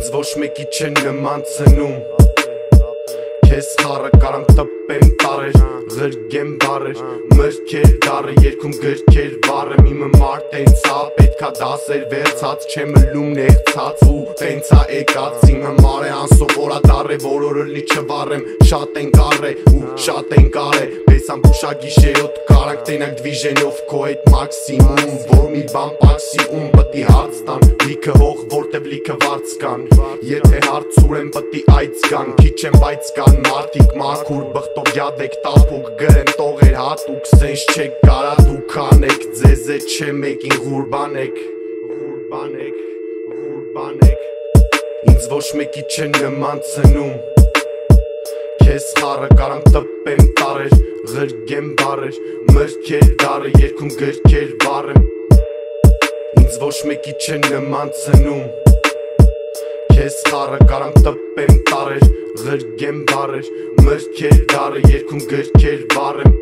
Ինձ ոչ մեկի չեն նման ցնում Քեզ խառը կարամ տպեմ տարեր Ղրգեմ բարեր Մրգեր դարը Երգում գրքեր վարեմ Իմը մարդ ենցա Պետքա դասեր վերցած Չեմ լում նեղցած Ու տենցա եկած Իմը մար է անսովորա դար է Որ օրըլի չվարեմ Շատ են կար է Ու շատ են կար է Բեսամ բուշա գիշերոտ Կարանք տենանք դվիժենով Քո հետ մաքսիմում Որ մի բան պաքսի Ում պտի հարց տան Լիքը հող Որտև լիքը վարձ կան Եթե հարցուր եմ պտի այց կան Քիչ եմ բայց կան Մարդիկ մաքուր բղտով յադեք տապուկ Գրեն տողեր հատուկ Սենշ չեք կարա դուք անեք Ձեզ է չէ մեկին ղուրբանեք Ինձ ոչ մեկի չեն նման ցնում Քեզ խառը կարամ տպեմ տարեր Ղրգեմ բարեր Մրգեր դարը Երգում գրքեր վարեմ Ինձ ոչ մեկի չեն նման ցնում Քեզ խառը կարամ տպեմ տարեր Ղրգեմ բարեր Մրգեր դարը Երգում գրքեր վարեմ